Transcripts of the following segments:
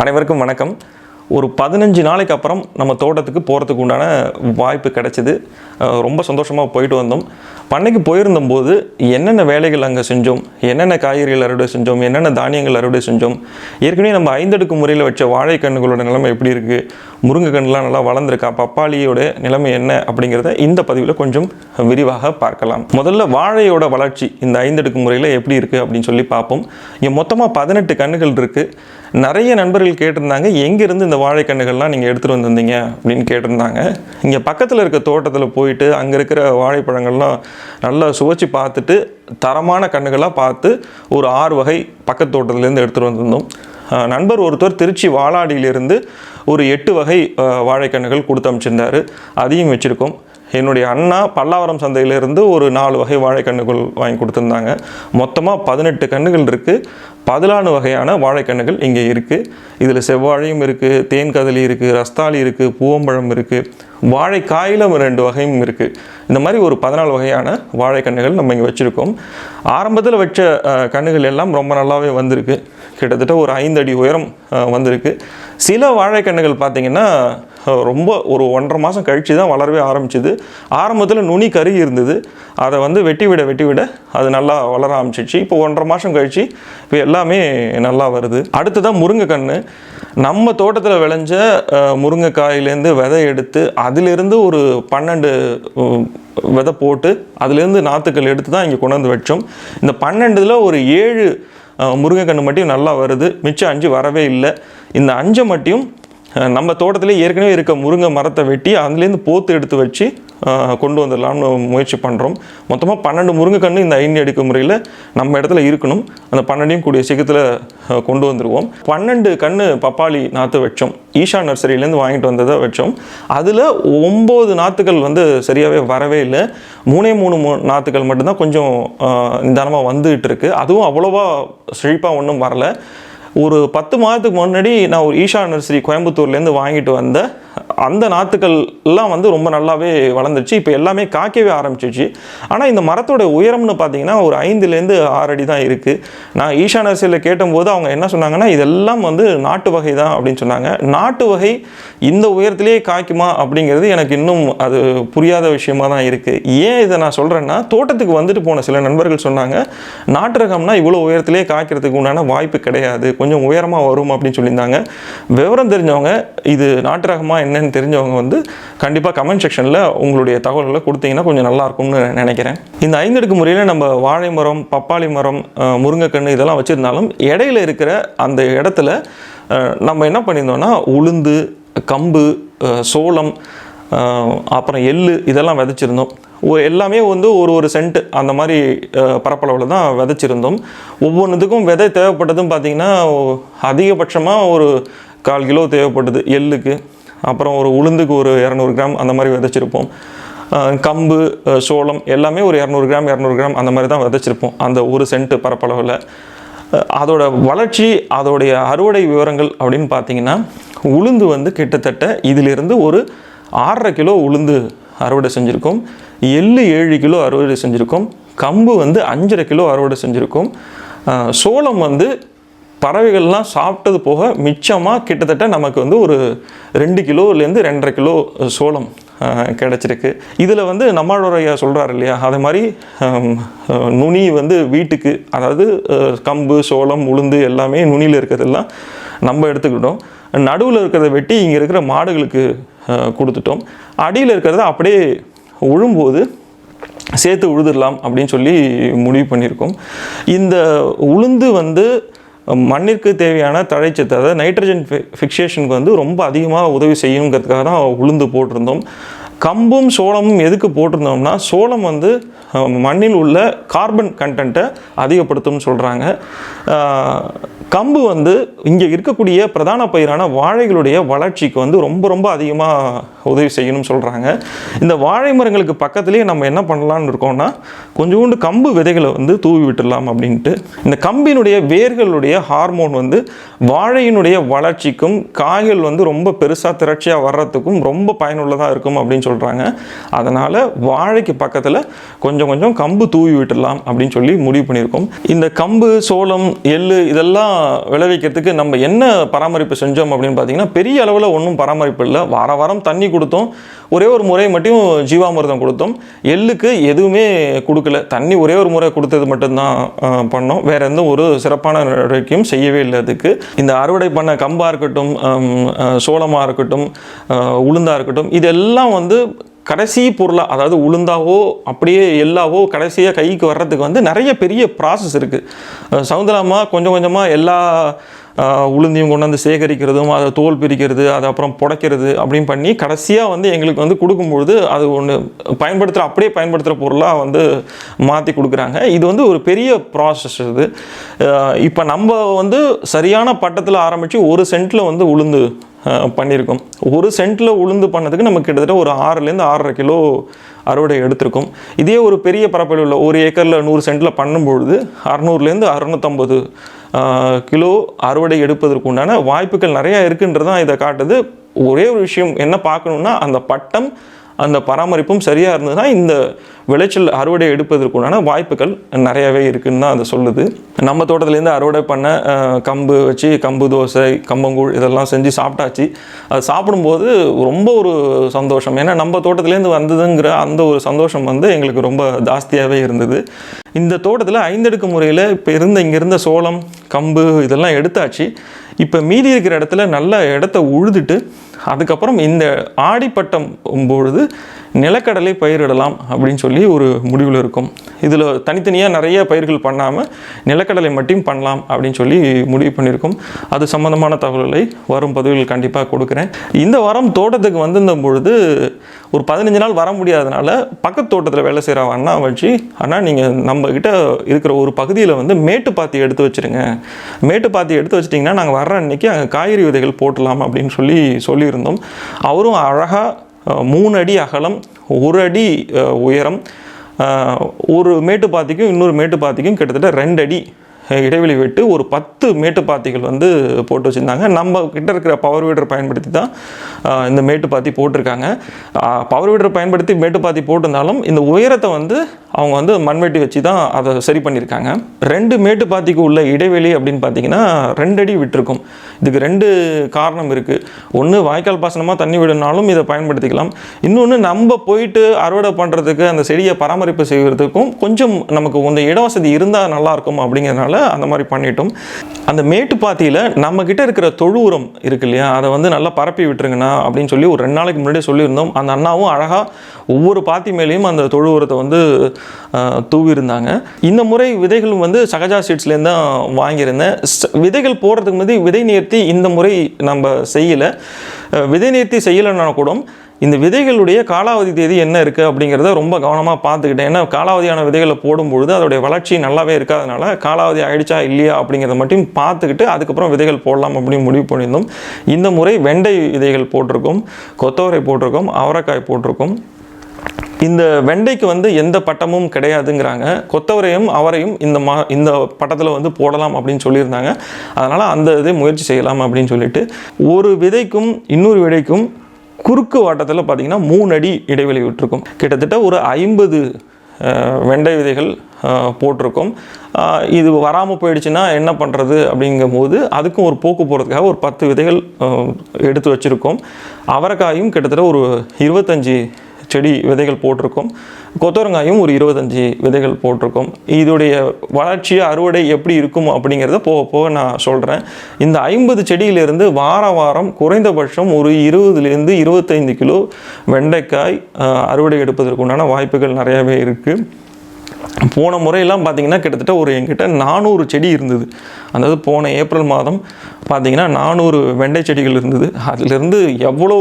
அனைவருக்கும் வணக்கம். ஒரு 15 நாளைக்கு அப்புறம் நம்ம தோட்டத்துக்கு போகிறதுக்கு உண்டான வாய்ப்பு கிடைச்சிது. ரொம்ப சந்தோஷமாக போயிட்டு வந்தோம். பண்ணைக்கு போயிருந்தபோது என்னென்ன வேலைகள் அங்கே செஞ்சோம், என்னென்ன காய்கறிகள் அறுவடை செஞ்சோம், என்னென்ன தானியங்கள் அறுவடை செஞ்சோம், ஏற்கனவே நம்ம 5 அடுக்கு முறையில் வச்ச வாழைக்கன்றுகளோட நிலைமை எப்படி இருக்குது, முருங்கைக்கன்றுலாம் நல்லா வளர்ந்துருக்கா, பப்பாளியோட நிலைமை என்ன அப்படிங்கிறத இந்த பதிவில் கொஞ்சம் விரிவாக பார்க்கலாம். முதல்ல வாழையோட வளர்ச்சி இந்த 5 அடுக்கு முறையில் எப்படி இருக்குது அப்படின்னு சொல்லி பார்ப்போம். இங்கே மொத்தமாக 18 கன்றுகள் இருக்குது. நிறைய நண்பர்கள் கேட்டிருந்தாங்க, எங்கேருந்து இந்த வாழைக்கன்றுகள்லாம் நீங்கள் எடுத்துகிட்டு வந்திருந்தீங்க அப்படின்னு கேட்டிருந்தாங்க. இங்கே பக்கத்தில் இருக்க தோட்டத்தில் போயிட்டு அங்கே இருக்கிற வாழைப்பழங்கள்லாம் நல்லா சுவைச்சு பார்த்துட்டு தரமான கன்றுகளாக பார்த்து ஒரு 6 வகை பக்கத்து தோட்டத்துலேருந்து எடுத்துகிட்டு வந்திருந்தோம். நண்பர் ஒருத்தர் திருச்சி வாலாடியிலிருந்து ஒரு 8 வகை வாழைக்கன்றுகள் கொடுத்து அமைச்சிருந்தார். அதையும் வச்சுருக்கோம். என்னுடைய அண்ணா பல்லாவரம் சந்தையிலேருந்து ஒரு 4 வகை வாழைக்கன்றுகள் வாங்கி கொடுத்துருந்தாங்க. மொத்தமாக 18 கன்றுகள் இருக்குது. 14 வகையான வாழைக்கன்றுகள் இங்கே இருக்குது. இதில் செவ்வாழையும் இருக்குது, தேன்கதலி இருக்குது, ரஸ்தாளி இருக்குது, பூவம்பழம் இருக்குது, வாழைக்காயில் 2 வகையும் இருக்குது. இந்த மாதிரி ஒரு 14 வகையான வாழைக்கன்றுகள் நம்ம இங்கே வச்சுருக்கோம். ஆரம்பத்தில் வச்ச கன்றுகள் எல்லாம் ரொம்ப நல்லாவே வந்திருக்கு. கிட்டத்தட்ட ஒரு 5 அடி உயரம் வந்திருக்கு. சில வாழைக்கன்றுகள் பார்த்திங்கன்னா ரொம்ப ஒரு 1.5 மாதம் கழித்து தான் வளரவே ஆரம்பிச்சிது. ஆரம்பத்தில் நுனி கருகி இருந்தது. அதை வெட்டி விட அது நல்லா வளர ஆரம்பிச்சிச்சு. இப்போ 1.5 மாதம் கழித்து இப்போ எல்லாமே நல்லா வருது. அடுத்ததான் முருங்கைக்கன்று. நம்ம தோட்டத்தில் விளைஞ்ச முருங்கைக்காயிலேருந்து விதை எடுத்து அதிலிருந்து ஒரு 12 விதை போட்டு அதிலேருந்து நாற்றுக்கள் எடுத்து தான் இங்கே கொண்டு வந்து வச்சோம். இந்த 12ல் ஒரு 7 முருங்கைக்கன்று மட்டும் நல்லா வருது. மிச்சம் 5 வரவே இல்லை. இந்த 5 மட்டும் நம்ம தோட்டத்தில் ஏற்கனவே இருக்க முருங்கை மரத்தை வெட்டி அதுலேருந்து போத்து எடுத்து வச்சு கொண்டு வந்துடலாம்னு முயற்சி பண்ணுறோம். மொத்தமாக 12 முருங்கைக்கன்று இந்த 5 அடுக்கு முறையில் நம்ம இடத்துல இருக்கணும். அந்த 12ஐயும் கூடிய சீக்கிரத்தில் கொண்டு வந்துடுவோம். 12 கன்று பப்பாளி நாற்று வச்சோம். ஈஷா நர்சரியிலேருந்து வாங்கிட்டு வந்ததை வச்சோம். அதில் 9 நாற்றுகள் சரியாகவே வரவே இல்லை. 3 நாற்றுகள் மட்டும்தான் கொஞ்சம் நிதானமாக வந்துகிட்டு இருக்கு. அதுவும் அவ்வளோவா செழிப்பாக ஒன்றும் வரலை. ஒரு 10 மாதத்துக்கு முன்னாடி நான் ஒரு ஈஷா நர்சரி கோயம்புத்தூர்லேருந்து வாங்கிட்டு வந்த அந்த நாற்றுக்கள்லாம் ரொம்ப நல்லாவே வளர்ந்துருச்சு. இப்போ எல்லாமே காய்க்கவே ஆரம்பிச்சிச்சு. ஆனால் இந்த மரத்தோட உயரம்னு பார்த்தீங்கன்னா ஒரு 5லேருந்து 6 அடி தான் இருக்குது. நான் ஈஷா நர்சரியில் கேட்டபோது அவங்க என்ன சொன்னாங்கன்னா, இதெல்லாம் நாட்டு வகை தான் அப்படின்னு சொன்னாங்க. நாட்டு வகை இந்த உயரத்திலேயே காய்க்குமா அப்படிங்கிறது எனக்கு இன்னும் அது புரியாத விஷயமா தான் இருக்குது. ஏன் இதை நான் சொல்கிறேன்னா, தோட்டத்துக்கு வந்துட்டு போன சில நண்பர்கள் சொன்னாங்க, நாட்டு ரகம்னா இவ்வளோ உயரத்திலேயே காய்க்கிறதுக்கு உண்டான வாய்ப்பு கிடையாது, கொஞ்சம் உயரமாக வரும் அப்படின்னு சொல்லியிருந்தாங்க. விவரம் தெரிஞ்சவங்க, இது நாட்டு ரகமாக என்னன்னு தெரிஞ்சவங்க கண்டிப்பாக கமெண்ட் செக்ஷனில் உங்களுடைய தகவல்களை கொடுத்தீங்கன்னா கொஞ்சம் நல்லாயிருக்கும்னு நினைக்கிறேன். இந்த 5 அடுக்கு முறையில் நம்ம வாழை மரம், பப்பாளி மரம், முருங்கைக்கன்று இதெல்லாம் வச்சுருந்தாலும் இடையில இருக்கிற அந்த இடத்துல நம்ம என்ன பண்ணியிருந்தோம்னா, உளுந்து, கம்பு, சோளம், அப்புறம் எள்ளு இதெல்லாம் விதைச்சிருந்தோம். எல்லாமே ஒரு சென்ட் அந்த மாதிரி பரப்பளவில் தான் விதைச்சிருந்தோம். ஒவ்வொன்றுத்துக்கும் விதை தேவைப்பட்டதும் பார்த்திங்கன்னா அதிகபட்சமாக ஒரு 1/4 கிலோ தேவைப்பட்டது எள்ளுக்கு. அப்புறம் ஒரு உளுந்துக்கு ஒரு 200 கிராம் அந்த மாதிரி விதைச்சிருப்போம். கம்பு, சோளம் எல்லாமே ஒரு 200 கிராம் 200 கிராம் அந்த மாதிரி தான் விதைச்சிருப்போம் அந்த 1 சென்ட் பரப்பளவில். அதோட வளர்ச்சி, அதோடைய அறுவடை விவரங்கள் அப்படின்னு பார்த்திங்கன்னா, உளுந்து கிட்டத்தட்ட இதிலிருந்து ஒரு 6.5 கிலோ உளுந்து அறுவடை செஞ்சுருக்கோம். எள்ளு 7 கிலோ அறுவடை செஞ்சுருக்கோம். கம்பு 5.5 கிலோ அறுவடை செஞ்சுருக்கோம். சோளம் பறவைகள்லாம் சாப்பிட்டது போக மிச்சமாக கிட்டத்தட்ட நமக்கு ஒரு 2 கிலோலேருந்து 2.5 கிலோ சோளம் கிடச்சிருக்கு. இதில் நம்மளோடைய சொல்கிறார் இல்லையா, அதே மாதிரி நுனி வீட்டுக்கு, அதாவது கம்பு, சோளம், உளுந்து எல்லாமே நுனியில் இருக்கிறதெல்லாம் நம்ம எடுத்துக்கிட்டோம். நடுவில் இருக்கிறத வெட்டி இங்கே இருக்கிற மாடுகளுக்கு கொடுத்துட்டோம். அடியில் இருக்கிறத அப்படியே உழும்போது சேர்த்து உழுதுடலாம் அப்படின்னு சொல்லி முடிவு பண்ணியிருக்கோம். இந்த உளுந்து மண்ணிற்கு தேவையான தழைச்சத்து, அதாவது நைட்ரஜன் ஃபிக்சேஷனுக்கு ரொம்ப அதிகமாக உதவி செய்யணுங்கிறதுக்காக தான் உளுந்து போட்டிருந்தோம். கம்பும் சோளமும் எதுக்கு போட்டிருந்தோம்னா, சோளம் மண்ணில் உள்ள கார்பன் கண்டென்ட்டை அதிகப்படுத்தும்னு சொல்கிறாங்க. கம்பு இங்கே இருக்கக்கூடிய பிரதான பயிரான வாழைகளுடைய வளர்ச்சிக்கு ரொம்ப அதிகமாக உதவி செய்யணும்னு சொல்கிறாங்க. இந்த வாழை மரங்களுக்கு பக்கத்துலேயே நம்ம என்ன பண்ணலான்னு இருக்கோம்னா, கொஞ்சோண்டு கம்பு விதைகளை தூவி விட்டுடலாம் அப்படின்ட்டு. இந்த கம்பினுடைய வேர்களுடைய ஹார்மோன் வாழையினுடைய வளர்ச்சிக்கும் காய்கள் ரொம்ப பெருசாக திரட்சியாக வர்றதுக்கும் ரொம்ப பயனுள்ளதாக இருக்கும் அப்படின்னு சொல்கிறாங்க. அதனால் வாழைக்கு பக்கத்தில் கொஞ்சம் கொஞ்சம் கம்பு தூவி விட்டுடலாம் அப்படின்னு சொல்லி முடிவு பண்ணியிருக்கோம். இந்த கம்பு, சோளம், எள்ளு இதெல்லாம் விளைவிக்கிறதுக்கு நம்ம என்ன பராமரிப்பு செஞ்சோம் அப்படின்னு பார்த்தீங்கன்னா, பெரிய அளவில் ஒன்றும் பராமரிப்பு இல்லை. வாரம் தண்ணி கொடுத்தோம். ஒரே ஒரு முறை மட்டும் ஜீவாமிர்தம் கொடுத்தோம். எள்ளுக்கு எதுவுமே கொடுக்கல. தண்ணி ஒரே ஒரு முறை கொடுத்தது மட்டும்தான் பண்ணோம். வேற எந்த ஒரு சிறப்பான நடவடிக்கையும் செய்யவே இல்லை. அதுக்கு இந்த அறுவடை பண்ண கம்பாக இருக்கட்டும், சோளமாக இருக்கட்டும், உளுந்தாக இருக்கட்டும், இதெல்லாம் வந்து கடைசி பொருளாக, அதாவது உளுந்தாவோ அப்படியே எல்லாவோ கடைசியாக கைக்கு வர்றதுக்கு வந்து நிறைய பெரிய ப்ராசஸ் இருக்குது. சவுந்தரமா கொஞ்சம் கொஞ்சமாக எல்லா உளுந்தையும் கொண்டு வந்து சேகரிக்கிறதும், அதை தோல் பிரிக்கிறது, அதை அப்புறம் புடைக்கிறது அப்படின்னு பண்ணி கடைசியாக வந்து எங்களுக்கு வந்து கொடுக்கும்பொழுது அது ஒன்று அப்படியே பயன்படுத்துகிற பொருளாக வந்து மாற்றி கொடுக்குறாங்க. இது வந்து ஒரு பெரிய ப்ராசஸ். இது இப்போ நம்ம வந்து சரியான பட்டத்தில் ஆரம்பித்து 1 சென்ட்டில் வந்து உளுந்து பண்ணியிருக்கோம். 1 சென்ட்டில் உளுந்து பண்ணதுக்கு நமக்கு கிட்டத்தட்ட ஒரு 6லேருந்து 6.5 கிலோ அறுவடை எடுத்திருக்கும். இதே ஒரு பெரிய பரப்பளவில் உள்ள 1 ஏக்கரில் 100 சென்ட்டில் பண்ணும்பொழுது 600லேருந்து 650 கிலோ அறுவடை எடுப்பதற்கு உண்டான வாய்ப்புகள் நிறையா இருக்குன்றதான் இதை காட்டுது. ஒரே ஒரு விஷயம் என்ன பார்க்கணுன்னா, அந்த பட்டம், அந்த பராமரிப்பும் சரியாக இருந்ததுன்னா இந்த விளைச்சல் அறுவடை எடுப்பதற்குண்டான வாய்ப்புகள் நிறையாவே இருக்குன்னு தான் அதை சொல்லுது. நம்ம தோட்டத்துலேருந்து அறுவடை பண்ண கம்பு வச்சு கம்பு தோசை, கம்பங்கூழ் இதெல்லாம் செஞ்சு சாப்பிட்டாச்சு. அது சாப்பிடும்போது ரொம்ப ஒரு சந்தோஷம். ஏன்னா நம்ம தோட்டத்துலேருந்து வந்ததுங்கிற அந்த ஒரு சந்தோஷம் வந்து எங்களுக்கு ரொம்ப ஜாஸ்தியாகவே இருந்தது. இந்த தோட்டத்தில் 5 அடுக்கு முறையில் இப்போ இங்கே இருந்த சோளம், கம்பு இதெல்லாம் எடுத்தாச்சு. இப்போ மீதி இருக்கிற இடத்துல நல்ல இடத்த உழுதுட்டு அதுக்கப்புறம் இந்த ஆடிப்பட்டம் பொழுது நிலக்கடலை பயிரிடலாம் அப்படின்னு சொல்லி ஒரு முடிவில் இருக்கும். இதில் தனித்தனியாக நிறைய பயிர்கள் பண்ணாமல் நிலக்கடலை மட்டும் பண்ணலாம் அப்படின்னு சொல்லி முடிவு பண்ணியிருக்கோம். அது சம்மந்தமான தகவல்களை வரும் பதிவுகள் கண்டிப்பாக கொடுக்குறேன். இந்த வாரம் தோட்டத்துக்கு வந்திருந்த பொழுது ஒரு 15 நாள் வர முடியாதனால பக்கத்து தோட்டத்தில் வேலை செய்கிற அண்ணா வச்சு, அண்ணா நீங்கள் நம்மக்கிட்ட இருக்கிற ஒரு பகுதியில் வந்து மேட்டுப்பாத்தி எடுத்து வச்சுருங்க, மேட்டுப்பாத்தி எடுத்து வச்சிட்டிங்கன்னா நாங்கள் வர்ற அன்றைக்கி அங்கே காய்கறி விதைகள் போட்டலாம் அப்படின்னு சொல்லியிருந்தோம். அவரும் அழகாக 3 அடி அகலம், 1 அடி உயரம், ஒரு மேட்டுப்பாத்திக்கும் இன்னொரு மேட்டுப்பாத்திக்கும் கிட்டத்தட்ட 2 அடி இடைவெளி விட்டு ஒரு 10 மேட்டுப்பாத்திகள் வந்து போட்டு வச்சுருந்தாங்க. நம்ம கிட்ட இருக்கிற பவர் வீடர் பயன்படுத்தி தான் இந்த மேட்டுப்பாத்தி போட்டிருக்காங்க. பவர் வீடர் பயன்படுத்தி மேட்டுப்பாத்தி போட்டிருந்தாலும் இந்த உயரத்தை வந்து அவங்க வந்து மண்வெட்டி வச்சு தான் அதை சரி பண்ணியிருக்காங்க. 2 மேட்டுப்பாத்திக்கு உள்ள இடைவெளி அப்படின்னு பார்த்தீங்கன்னா 2 அடி விட்டுருக்கும். இதுக்கு 2 காரணம் இருக்குது. ஒன்று, வாய்க்கால் பாசனமாக தண்ணி விடனாலும் இதை பயன்படுத்திக்கலாம். இன்னொன்று, நம்ம போயிட்டு அறுவடை பண்ணுறதுக்கு அந்த செடியை பராமரிப்பு செய்வதற்கும் கொஞ்சம் நமக்கு கொஞ்சம் இடவசதி இருந்தால் நல்லாயிருக்கும் அப்படிங்கிறதுனால அந்த மாதிரி பண்ணிட்டோம். அந்த மேட்டுப்பாத்தியில் நம்மக்கிட்ட இருக்கிற தொழு உரம் இருக்கு இல்லையா, அதை வந்து நல்லா பரப்பி விட்டுருங்கண்ணா அப்படின்னு சொல்லி ஒரு 2 நாளைக்கு முன்னாடியே சொல்லியிருந்தோம். அந்த அண்ணாவும் அழகாக ஒவ்வொரு பாத்தி மேலேயும் அந்த தொழு உரத்தை வந்து தூவியிருந்தாங்க. இந்த முறை விதைகள் வந்து சகஜா சீட்ஸ்லேருந்து தான் வாங்கியிருந்தேன். விதைகள் போடுறதுக்கு முன்னாடி விதை நேர்த்தி இந்த முறை நம்ம செய்யலை. விதை நேர்த்தி செய்யலைன்னா கூட இந்த விதைகளுடைய காலாவதி தேதி என்ன இருக்குது அப்படிங்கிறத ரொம்ப கவனமாக பார்த்துக்கிட்டேன். ஏன்னா காலாவதியான விதைகளை போடும்பொழுது அதோடைய வளர்ச்சி நல்லாவே இருக்காதனால காலாவதி ஆகிடுச்சா இல்லையா அப்படிங்கிறத மட்டும் பார்த்துக்கிட்டு அதுக்கப்புறம் விதைகள் போடலாம் அப்படின்னு முடிவு பண்ணியிருந்தோம். இந்த முறை வெண்டை விதைகள் போட்டிருக்கோம், கொத்தவரை போட்டிருக்கோம், அவரைக்காய் போட்டிருக்கோம். இந்த வெண்டைக்கு வந்து எந்த பட்டமும் கிடையாதுங்கிறாங்க. கொத்தவரையும் அவரையும் இந்த பட்டத்தில் வந்து போடலாம் அப்படின்னு சொல்லியிருந்தாங்க. அதனால் அந்த இதை முயற்சி செய்யலாம் அப்படின்னு சொல்லிட்டு ஒரு விதைக்கும் இன்னொரு விதைக்கும் குறுக்கு வாட்டத்தில் பார்த்திங்கன்னா 3 அடி இடைவெளி விட்டுருக்கும். கிட்டத்தட்ட ஒரு 50 வெண்டை விதைகள் போட்டிருக்கோம். இது வராமல் போயிடுச்சுன்னா என்ன பண்ணுறது அப்படிங்கும்போது அதுக்கும் ஒரு போக்கு போகிறதுக்காக ஒரு 10 விதைகள் எடுத்து வச்சுருக்கோம். அவரைக்காயும் கிட்டத்தட்ட ஒரு 25 செடி விதைகள் போட்டிருக்கோம். கொத்தவரங்காயும் ஒரு 25 விதைகள் போட்டிருக்கோம். இதோடைய வளர்ச்சி அறுவடை எப்படி இருக்கும் அப்படிங்கிறத போக போக நான் சொல்கிறேன். இந்த 50 செடியிலிருந்து வாரம் குறைந்தபட்சம் ஒரு 20லேருந்து 25 கிலோ வெண்டைக்காய் அறுவடை எடுப்பதற்குண்டான வாய்ப்புகள் நிறையாவே இருக்குது. போன முறையெல்லாம் பார்த்திங்கன்னா கிட்டத்தட்ட ஒரு என்கிட்ட 400 செடி இருந்தது. அதாவது போன ஏப்ரல் மாதம் பார்த்திங்கன்னா 400 வெண்டை செடிகள் இருந்தது. அதிலிருந்து எவ்வளோ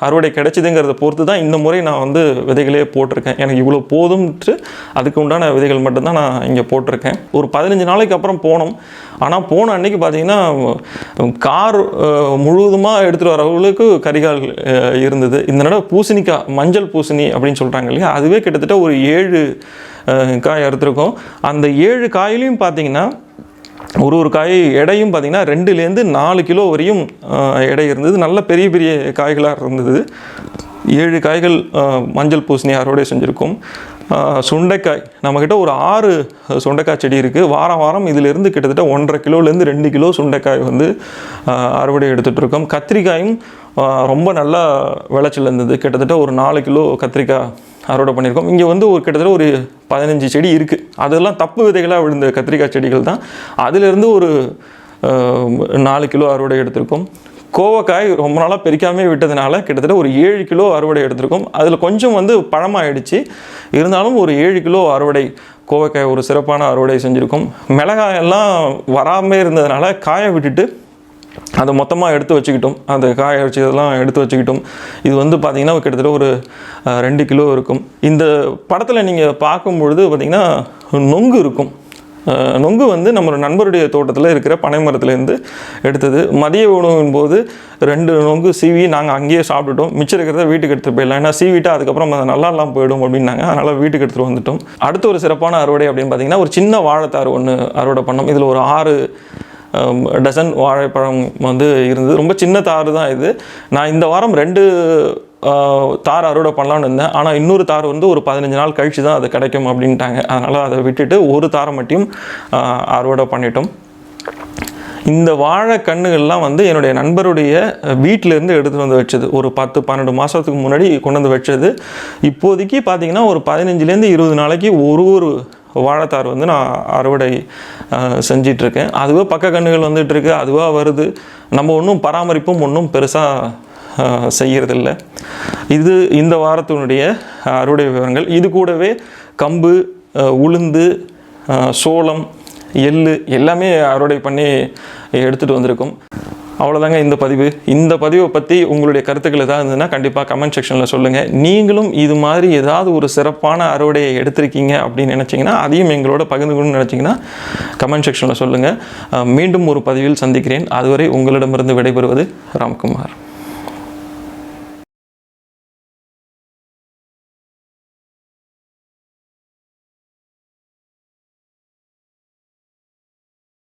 அறுவடை கிடைச்சிதுங்கிறத பொறுத்து தான் இந்த முறை நான் வந்து விதைகளே போட்டிருக்கேன். எனக்கு இவ்வளோ போதும்ட்டு அதுக்கு உண்டான விதைகள் மட்டும்தான் நான் இங்கே போட்டிருக்கேன். ஒரு 15 நாளைக்கு அப்புறம் போனோம். ஆனால் போன அன்றைக்கி பார்த்திங்கன்னா கார் முழுவதுமாக எடுத்துகிட்டு வர அளவுக்கு கரிகால் இருந்தது. இந்த தடவை பூசணிக்காய், மஞ்சள் பூசணி அப்படின்னு சொல்கிறாங்க இல்லையா, அதுவே கிட்டத்தட்ட ஒரு 7 காய் அறுத்துருக்கோம். அந்த 7 காயிலையும் பார்த்திங்கன்னா ஒரு காய் எடையும் பார்த்திங்கன்னா 2லேருந்து 4 கிலோ வரையும் எடை இருந்தது. நல்ல பெரிய பெரிய காய்களாக இருந்தது. 7 காய்கள் மஞ்சள் பூசணி அறுவடை செஞ்சுருக்கோம். சுண்டைக்காய் நம்மக்கிட்ட ஒரு 6 சுண்டைக்காய் செடி இருக்குது. வாரம் வாரம் இதிலிருந்து கிட்டத்தட்ட 1.5 கிலோலேருந்து 2 கிலோ சுண்டைக்காய் வந்து அறுவடை எடுத்துகிட்ருக்கோம். கத்திரிக்காயும் ரொம்ப நல்லா விளைச்சல் இருந்தது. கிட்டத்தட்ட ஒரு 4 கிலோ கத்திரிக்காய் அறுவடை பண்ணியிருக்கோம். இங்கே வந்து கிட்டத்தட்ட ஒரு 15 செடி இருக்குது. அதெல்லாம் தப்பு விதைகளாக விழுந்த கத்திரிக்காய் செடிகள் தான். அதிலிருந்து ஒரு 4 கிலோ அறுவடை எடுத்திருக்கோம். கோவக்காய் ரொம்ப நாளாக பெரிக்காமே விட்டதுனால கிட்டத்தட்ட ஒரு 7 கிலோ அறுவடை எடுத்திருக்கோம். அதில் கொஞ்சம் வந்து பழமாயிடுச்சு. இருந்தாலும் ஒரு 7 கிலோ அறுவடை கோவக்காய் ஒரு சிறப்பான அறுவடை செஞ்சுருக்கோம். மிளகாயெல்லாம் வராமல் இருந்ததுனால காய விட்டுட்டு அதை மொத்தமாக எடுத்து வச்சுக்கிட்டோம். அந்த காய வச்சதெல்லாம் எடுத்து வச்சுக்கிட்டோம். இது வந்து பார்த்திங்கன்னா கிட்டத்தட்ட ஒரு 2 கிலோ இருக்கும். இந்த படத்தில் நீங்கள் பார்க்கும்பொழுது பார்த்திங்கன்னா நொங்கு இருக்கும். நொங்கு வந்து நம்ம நண்பருடைய தோட்டத்தில் இருக்கிற பனை மரத்துலேருந்து எடுத்தது. மதிய உணவின் போது 2 நொங்கு சீவி நாங்கள் அங்கேயே சாப்பிட்டுட்டோம். மிச்சம் இருக்கிறத வீட்டுக்கு எடுத்துகிட்டு போயிடலாம். ஏன்னா சீவிட்டா அதுக்கப்புறம் அது நல்லா இல்லாமல் போயிடும் அப்படின்னாங்க. அதனால் வீட்டுக்கு எடுத்துகிட்டு வந்துட்டோம். அடுத்த ஒரு சிறப்பான அறுவடை அப்படின்னு பார்த்திங்கன்னா ஒரு சின்ன வாழைத்தார் ஒன்று அறுவடை பண்ணோம். இதில் ஒரு 6 டசன் வாழைப்பழம் வந்து இருந்தது. ரொம்ப சின்ன தார் தான் இது. நான் இந்த வாரம் 2 தார் அறுவடை பண்ணலான்னு இருந்தேன். ஆனால் இன்னொரு தார் வந்து ஒரு 15 நாள் கழித்து தான் அது கிடைக்கும் அப்படின்ட்டாங்க. அதனால் அதை விட்டுட்டு ஒரு தாரை மட்டும் அறுவடை பண்ணிட்டோம். இந்த வாழை கன்றுகள்லாம் வந்து என்னுடைய நண்பருடைய வீட்டிலேருந்து எடுத்துகிட்டு வந்து வச்சது. ஒரு 10-12 மாதத்துக்கு முன்னாடி கொண்டு வந்து வச்சது. இப்போதைக்கு பார்த்திங்கன்னா ஒரு 15லேருந்து 20 நாளைக்கு ஒரு வாழைத்தார் வந்து நான் அறுவடை செஞ்சிட்ருக்கேன். அதுவே பக்க கன்றுகள் வந்துட்டுருக்கு. அதுவாக வருது. நம்ம ஒன்றும் பராமரிப்பும் ஒன்றும் பெருசாக செய்கிறதில்ல. இது இந்த வாரத்தினுடைய அறுவடை விவரங்கள். இது கூடவே கம்பு, உளுந்து, சோளம், எள்ளு எல்லாமே அறுவடை பண்ணி எடுத்துகிட்டு வந்திருக்கோம். அவ்வளோதாங்க இந்த பதிவு. இந்த பதிவை பற்றி உங்களுடைய கருத்துக்கள் ஏதாவது இருந்ததுன்னா கண்டிப்பாக கமெண்ட் செக்ஷனில் சொல்லுங்கள். நீங்களும் இது மாதிரி ஏதாவது ஒரு சிறப்பான அறுவடையை எடுத்திருக்கீங்க அப்படின்னு நினச்சிங்கன்னா அதையும் எங்களோட பகிர்ந்துக்கணும்னு நினச்சிங்கன்னா கமெண்ட் செக்ஷனில் சொல்லுங்கள். மீண்டும் ஒரு பதிவில் சந்திக்கிறேன். அதுவரை உங்களிடமிருந்து விடைபெறுவது ராம்குமார்.